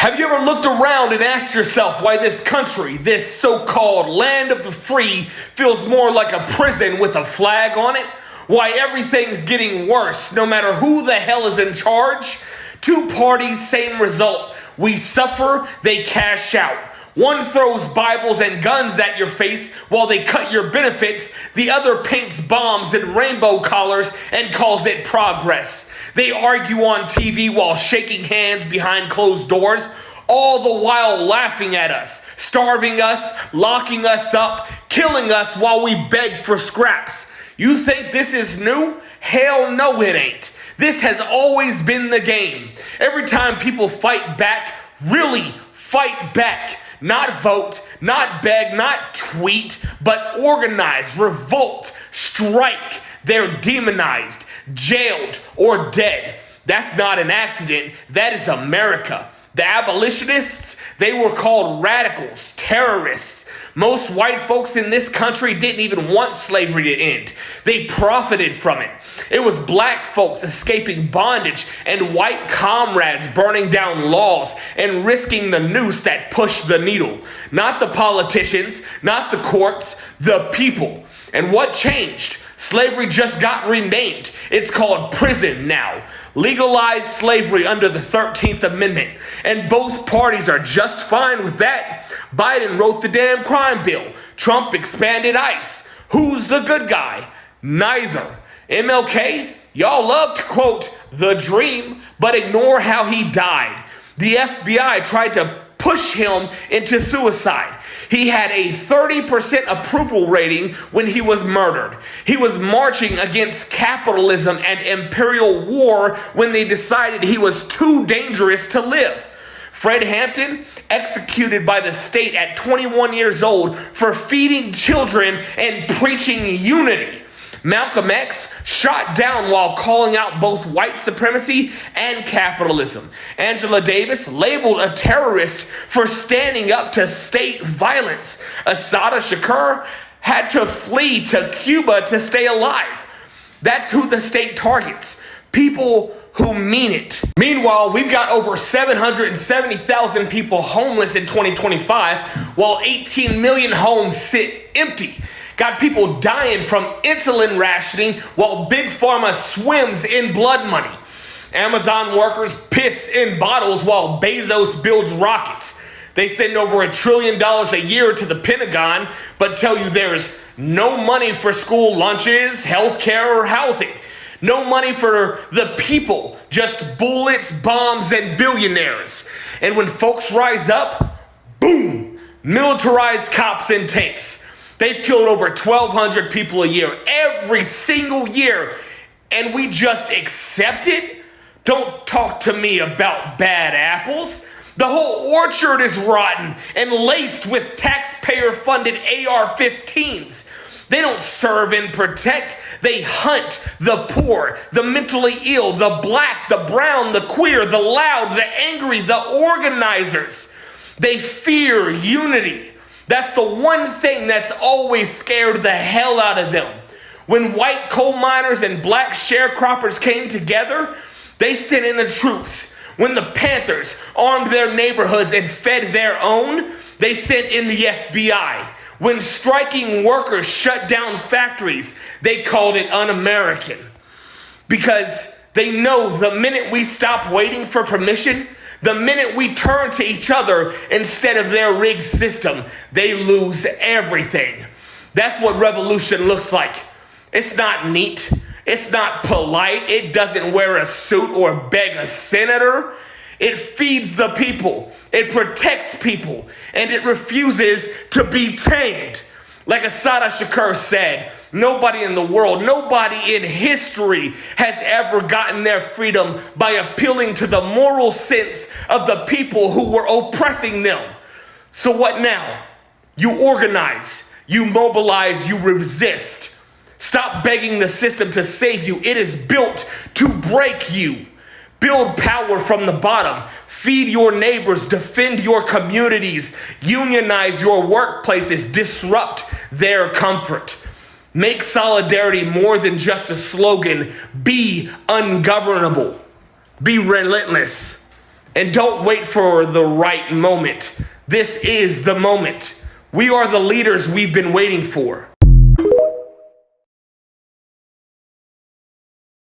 Have you ever looked around and asked yourself why this country, this so-called land of the free, feels more like a prison with a flag on it? Why everything's getting worse no matter who the hell is in charge? Two parties, same result. We suffer, they cash out. One throws Bibles and guns at your face while they cut your benefits. The other paints bombs and rainbow collars and calls it progress. They argue on TV while shaking hands behind closed doors, all the while laughing at us, starving us, locking us up, killing us while we beg for scraps. You think this is new? Hell no, it ain't. This has always been the game. Every time people fight back, really fight back. Not vote, not beg, not tweet, but organize, revolt, strike. They're demonized, jailed, or dead. That's not an accident. That is America. The abolitionists, they were called radicals, terrorists. Most white folks in this country didn't even want slavery to end. They profited from it. It was black folks escaping bondage and white comrades burning down laws and risking the noose that pushed the needle. Not the politicians, not the courts, the people. And what changed? Slavery just got renamed. It's called prison now. Legalized slavery under the 13th Amendment. And both parties are just fine with that. Biden wrote the damn crime bill. Trump expanded ICE. Who's the good guy? Neither. MLK, y'all love to quote the dream, but ignore how he died. The FBI tried to push him into suicide. He had a 30% approval rating when he was murdered. He was marching against capitalism and imperial war when they decided he was too dangerous to live. Fred Hampton, executed by the state at 21 years old for feeding children and preaching unity. Malcolm X, shot down while calling out both white supremacy and capitalism. Angela Davis, labeled a terrorist for standing up to state violence. Assata Shakur had to flee to Cuba to stay alive. That's who the state targets. People who mean it. Meanwhile, we've got over 770,000 people homeless in 2025, while 18 million homes sit empty. Got people dying from insulin rationing while Big Pharma swims in blood money. Amazon workers piss in bottles while Bezos builds rockets. They send over $1 trillion a year to the Pentagon, but tell you there's no money for school lunches, healthcare, or housing. No money for the people, just bullets, bombs, and billionaires. And when folks rise up, boom, militarized cops and tanks. They've killed over 1,200 people a year, every single year, and we just accept it? Don't talk to me about bad apples. The whole orchard is rotten and laced with taxpayer-funded AR-15s. They don't serve and protect. They hunt the poor, the mentally ill, the black, the brown, the queer, the loud, the angry, the organizers. They fear unity. That's the one thing that's always scared the hell out of them. When white coal miners and black sharecroppers came together, they sent in the troops. When the Panthers armed their neighborhoods and fed their own, they sent in the FBI. When striking workers shut down factories, they called it un-American. Because they know the minute we stop waiting for permission, the minute we turn to each other instead of their rigged system, they lose everything. That's what revolution looks like. It's not neat. It's not polite. It doesn't wear a suit or beg a senator. It feeds the people. It protects people. And it refuses to be tamed. Like Assata Shakur said, nobody in the world, nobody in history has ever gotten their freedom by appealing to the moral sense of the people who were oppressing them. So what now? You organize, you mobilize, you resist. Stop begging the system to save you. It is built to break you. Build power from the bottom. Feed your neighbors. Defend your communities. Unionize your workplaces. Disrupt their comfort. Make solidarity more than just a slogan. Be ungovernable. Be relentless. And don't wait for the right moment. This is the moment. We are the leaders we've been waiting for.